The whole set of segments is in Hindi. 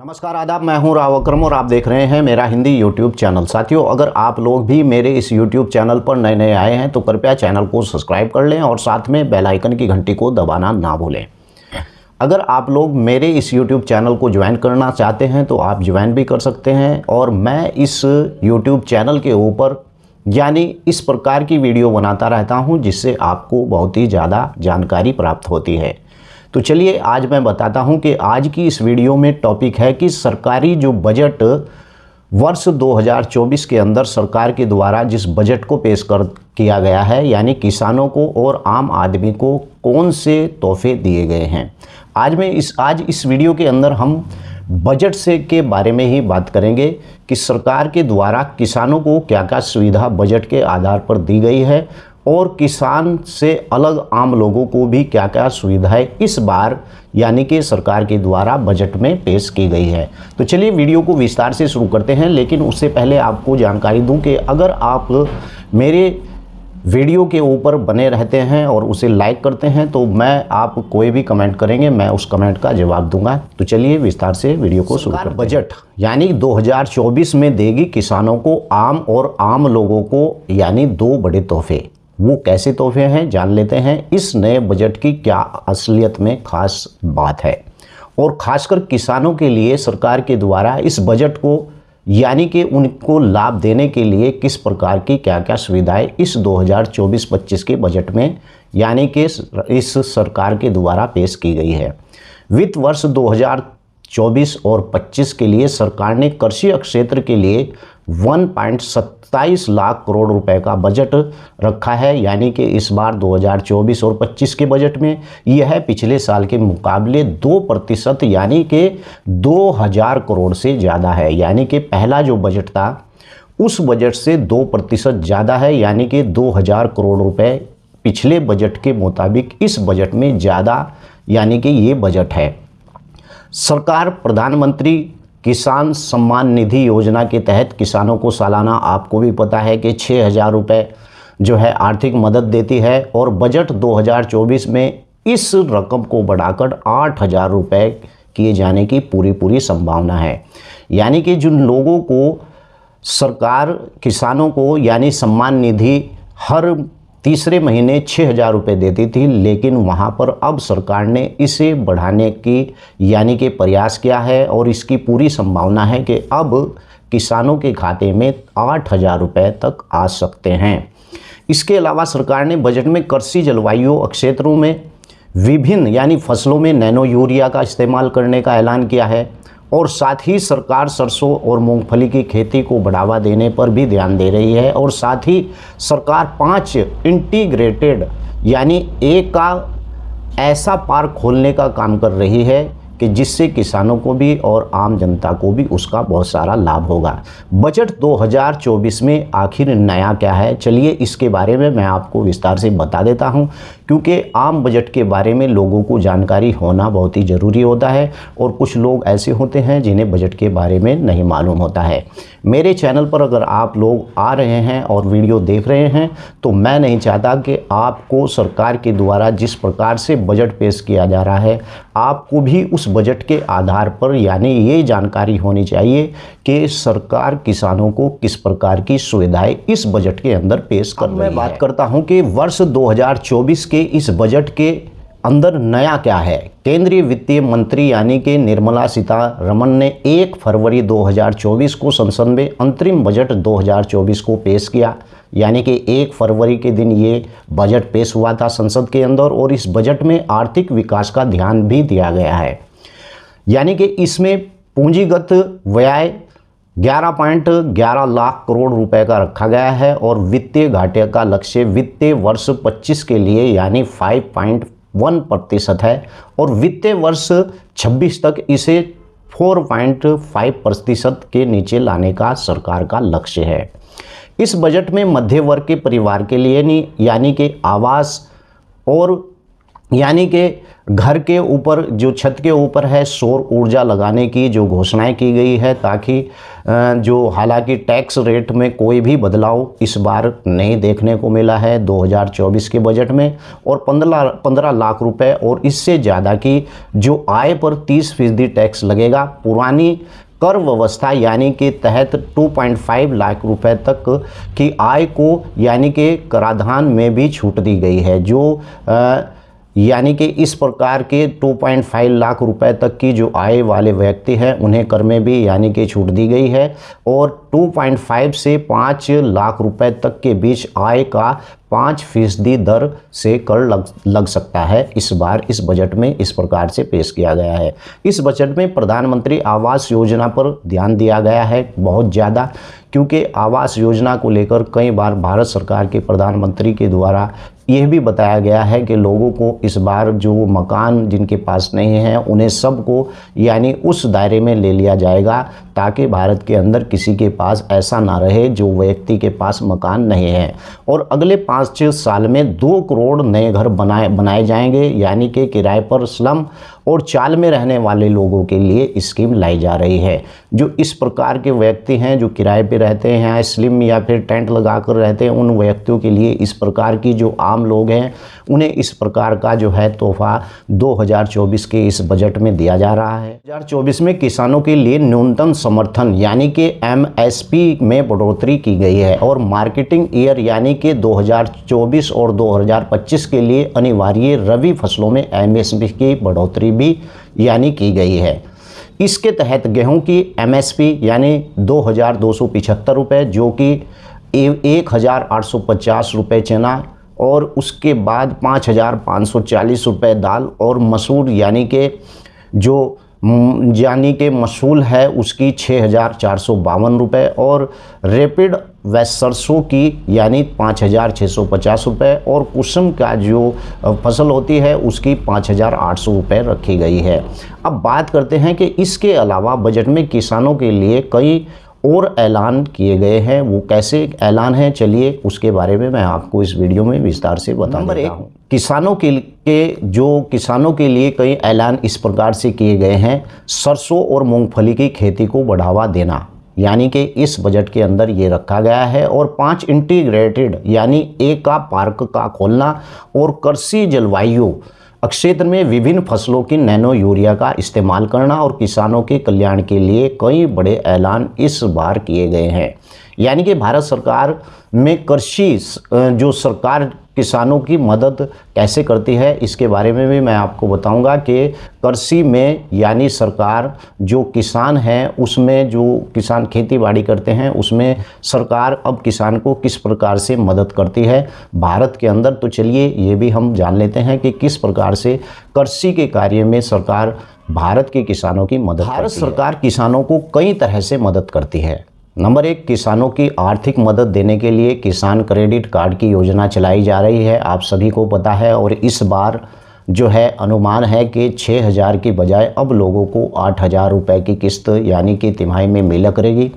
नमस्कार आदाब, मैं हूं राव अकरम और आप देख रहे हैं मेरा हिंदी यूट्यूब चैनल। साथियों, अगर आप लोग भी मेरे इस यूट्यूब चैनल पर नए नए आए हैं तो कृपया चैनल को सब्सक्राइब कर लें और साथ में बेल आइकन की घंटी को दबाना ना भूलें। अगर आप लोग मेरे इस यूट्यूब चैनल को ज्वाइन करना चाहते हैं तो आप ज्वाइन भी कर सकते हैं। और मैं इस यूट्यूब चैनल के ऊपर यानी इस प्रकार की वीडियो बनाता रहता हूं जिससे आपको बहुत ही ज़्यादा जानकारी प्राप्त होती है। तो चलिए आज मैं बताता हूं कि आज की इस वीडियो में टॉपिक है कि सरकारी जो बजट वर्ष 2024 के अंदर सरकार के द्वारा जिस बजट को पेश किया गया है, यानी किसानों को और आम आदमी को कौन से तोहफे दिए गए हैं। आज इस वीडियो के अंदर हम बजट से के बारे में ही बात करेंगे कि सरकार के द्वारा किसानों को क्या क्या सुविधा बजट के आधार पर दी गई है और किसान से अलग आम लोगों को भी क्या क्या सुविधाएं इस बार यानी कि सरकार के द्वारा बजट में पेश की गई है। तो चलिए वीडियो को विस्तार से शुरू करते हैं, लेकिन उससे पहले आपको जानकारी दूं कि अगर आप मेरे वीडियो के ऊपर बने रहते हैं और उसे लाइक करते हैं तो मैं आप कोई भी कमेंट करेंगे मैं उस कमेंट का जवाब दूंगा। तो चलिए विस्तार से वीडियो को शुरू करते हैं। बजट यानी 2024 में देगी किसानों को और आम लोगों को यानी दो बड़े तोहफे। वो कैसे तोहफे हैं जान लेते हैं। इस नए बजट की क्या असलियत में खास बात है और खासकर किसानों के लिए सरकार के द्वारा इस बजट को यानी कि उनको लाभ देने के लिए किस प्रकार की क्या क्या सुविधाएं इस 2024-25 के बजट में यानी कि इस सरकार के द्वारा पेश की गई है। वित्त वर्ष 2024 और 25 के लिए सरकार ने कृषि क्षेत्र के लिए 1.27 लाख करोड़ रुपए का बजट रखा है, यानी कि इस बार 2024 और 25 के बजट में यह पिछले साल के मुकाबले 2% यानी कि 2000 करोड़ से ज़्यादा है। यानी कि पहला जो बजट था उस बजट से 2% ज़्यादा है, यानी कि 2000 करोड़ रुपए पिछले बजट के मुताबिक इस बजट में ज़्यादा यानी कि ये बजट है। सरकार प्रधानमंत्री किसान सम्मान निधि योजना के तहत किसानों को सालाना आपको भी पता है कि 6000 रुपये जो है आर्थिक मदद देती है और बजट 2024 में इस रकम को बढ़ाकर 8000 रुपये किए जाने की पूरी संभावना है। यानी कि जिन लोगों को सरकार किसानों को यानी सम्मान निधि हर तीसरे महीने 6000 रुपये देती थी, लेकिन वहां पर अब सरकार ने इसे बढ़ाने की यानी कि प्रयास किया है और इसकी पूरी संभावना है कि अब किसानों के खाते में 8000 रुपये तक आ सकते हैं। इसके अलावा सरकार ने बजट में कृषि जलवायु क्षेत्रों में विभिन्न यानी फसलों में नैनो यूरिया का इस्तेमाल करने का ऐलान किया है और साथ ही सरकार सरसों और मूंगफली की खेती को बढ़ावा देने पर भी ध्यान दे रही है और साथ ही सरकार 5 इंटीग्रेटेड यानी एक का ऐसा पार्क खोलने का काम कर रही है कि जिससे किसानों को भी और आम जनता को भी उसका बहुत सारा लाभ होगा। बजट 2024 में आखिर नया क्या है, चलिए इसके बारे में मैं आपको विस्तार से बता देता हूं, क्योंकि आम बजट के बारे में लोगों को जानकारी होना बहुत ही ज़रूरी होता है और कुछ लोग ऐसे होते हैं जिन्हें बजट के बारे में नहीं मालूम होता है। मेरे चैनल पर अगर आप लोग आ रहे हैं और वीडियो देख रहे हैं तो मैं नहीं चाहता कि आपको सरकार के द्वारा जिस प्रकार से बजट पेश किया जा रहा है आपको भी उस बजट के आधार पर यानी ये जानकारी होनी चाहिए कि सरकार किसानों को किस प्रकार की सुविधाएं इस बजट के अंदर पेश कर रही है। मैं बात करता हूं कि वर्ष 2024 के इस बजट के अंदर नया क्या है। केंद्रीय वित्तीय मंत्री यानी कि निर्मला सीतारमण ने 1 फरवरी 2024 को संसद में अंतरिम बजट 2024 को पेश किया, यानी कि 1 फरवरी के दिन ये बजट पेश हुआ था संसद के अंदर और इस बजट में आर्थिक विकास का ध्यान भी दिया गया है। यानी कि इसमें पूंजीगत व्यय 11.11 लाख करोड़ रुपए का रखा गया है और वित्तीय घाटे का लक्ष्य वित्तीय वर्ष 25 के लिए यानी 5.1% है और वित्तीय वर्ष 26 तक इसे 4.5% के नीचे लाने का सरकार का लक्ष्य है। इस बजट में मध्य वर्ग के परिवार के लिए यानी कि आवास और यानी कि घर के ऊपर जो छत के ऊपर है सौर ऊर्जा लगाने की जो घोषणाएं की गई है, ताकि जो हालांकि टैक्स रेट में कोई भी बदलाव इस बार नहीं देखने को मिला है 2024 के बजट में, और 15 लाख रुपए और इससे ज़्यादा की जो आय पर 30% टैक्स लगेगा। पुरानी कर व्यवस्था यानी कि तहत 2.5 लाख रुपए तक की आय को यानी कि कराधान में भी छूट दी गई है। जो यानी कि इस प्रकार के 2.5 लाख रुपए तक की जो आय वाले व्यक्ति हैं उन्हें कर में भी यानी कि छूट दी गई है, और 2.5 से 5 लाख रुपए तक के बीच आय का 5% दर से कर लग सकता है। इस बार इस बजट में इस प्रकार से पेश किया गया है। इस बजट में प्रधानमंत्री आवास योजना पर ध्यान दिया गया है बहुत ज़्यादा, क्योंकि आवास योजना को लेकर कई बार भारत सरकार के प्रधानमंत्री के द्वारा यह भी बताया गया है कि लोगों को इस बार जो मकान जिनके पास नहीं है उन्हें सबको यानी उस दायरे में ले लिया जाएगा, ताकि भारत के अंदर किसी के पास ऐसा ना रहे जो व्यक्ति के पास मकान नहीं है। और अगले 5-6 साल में 2 करोड़ नए घर बनाए जाएंगे, यानी कि किराए पर स्लम और चाल में रहने वाले लोगों के लिए स्कीम लाई जा रही है। जो इस प्रकार के व्यक्ति हैं जो किराए पे रहते हैं, स्लिम या फिर टेंट लगाकर रहते हैं, उन व्यक्तियों के लिए इस प्रकार की जो आम लोग हैं उन्हें इस प्रकार का जो है तोहफा 2024 के इस बजट में दिया जा रहा है। 2024 में किसानों के लिए न्यूनतम समर्थन यानी कि MSP में बढ़ोतरी की गई है, और मार्केटिंग ईयर यानी कि 2024 और 2025 के लिए अनिवार्य रबी फसलों में MSP की बढ़ोतरी भी यानी की गई है। इसके तहत गेहूं की MSP यानी 2275 रुपये, जो कि 1850 रुपये चना, और उसके बाद 5540 रुपये दाल, और मसूर यानी कि मसूल है उसकी 6452 रुपये, और रैपिड व सरसों की यानी 5650 रुपये, और कुसुम का जो फसल होती है उसकी 5800 रुपये रखी गई है। अब बात करते हैं कि इसके अलावा बजट में किसानों के लिए कई और ऐलान किए गए हैं। वो कैसे ऐलान हैं, चलिए उसके बारे में मैं आपको इस वीडियो में विस्तार से बता देता हूँ। किसानों के लिए कई ऐलान इस प्रकार से किए गए हैं। सरसों और मूंगफली की खेती को बढ़ावा देना, यानी कि इस बजट के अंदर ये रखा गया है, और 5 इंटीग्रेटेड यानी एक का पार्क का खोलना, और कृषि जलवायु क्षेत्र में विभिन्न फसलों की नैनो यूरिया का इस्तेमाल करना, और किसानों के कल्याण के लिए कई बड़े ऐलान इस बार किए गए हैं। यानी कि भारत सरकार में कृषि जो सरकार किसानों की मदद कैसे करती है इसके बारे में भी मैं आपको बताऊंगा कि कृषि में यानी सरकार जो किसान हैं उसमें जो किसान खेती बाड़ी करते हैं उसमें सरकार अब किसान को किस प्रकार से मदद करती है भारत के अंदर। तो चलिए ये भी हम जान लेते हैं कि किस प्रकार से कृषि के कार्य में सरकार भारत के किसानों की मदद करती है। भारत सरकार किसानों को कई तरह से मदद करती है। नंबर 1, किसानों की आर्थिक मदद देने के लिए किसान क्रेडिट कार्ड की योजना चलाई जा रही है, आप सभी को पता है। और इस बार जो है अनुमान है कि 6000 की बजाय अब लोगों को 8000 रुपये की किस्त यानी कि तिमाही में मिला करेगी,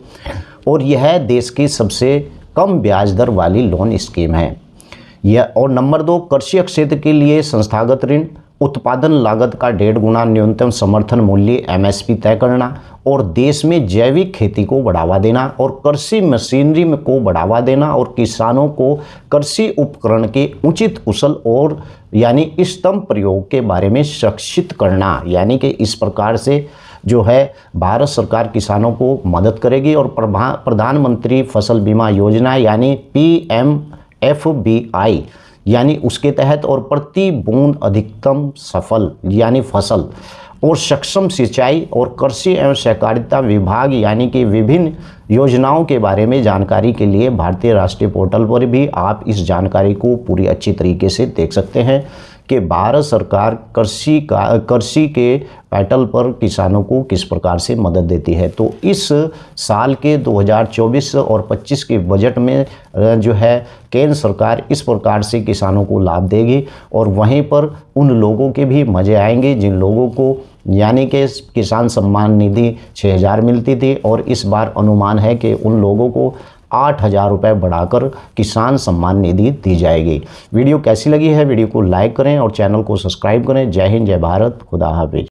और यह देश की सबसे कम ब्याज दर वाली लोन स्कीम है यह। और नंबर 2, कृषि क्षेत्र के लिए संस्थागत ऋण, उत्पादन लागत का 1.5 गुना न्यूनतम समर्थन मूल्य MSP तय करना, और देश में जैविक खेती को बढ़ावा देना, और कृषि मशीनरी को बढ़ावा देना, और किसानों को कृषि उपकरण के उचित कुशल और यानी इष्टतम प्रयोग के बारे में शिक्षित करना। यानी कि इस प्रकार से जो है भारत सरकार किसानों को मदद करेगी। और प्रधानमंत्री फसल बीमा योजना यानी PMFBI यानी उसके तहत, और प्रति बूंद अधिकतम सफल यानी फसल, और सक्षम सिंचाई, और कृषि एवं सहकारिता विभाग यानी कि विभिन्न योजनाओं के बारे में जानकारी के लिए भारतीय राष्ट्रीय पोर्टल पर भी आप इस जानकारी को पूरी अच्छी तरीके से देख सकते हैं कि भारत सरकार कृषि के पैटल पर किसानों को किस प्रकार से मदद देती है। तो इस साल के 2024 और 25 के बजट में जो है केंद्र सरकार इस प्रकार से किसानों को लाभ देगी, और वहीं पर उन लोगों के भी मज़े आएंगे जिन लोगों को यानी कि किसान सम्मान निधि 6000 मिलती थी, और इस बार अनुमान है कि उन लोगों को 8,000 रुपये बढ़ाकर किसान सम्मान निधि दी जाएगी। वीडियो कैसी लगी है, वीडियो को लाइक करें और चैनल को सब्सक्राइब करें। जय हिंद, जय भारत, खुदा हाफिज।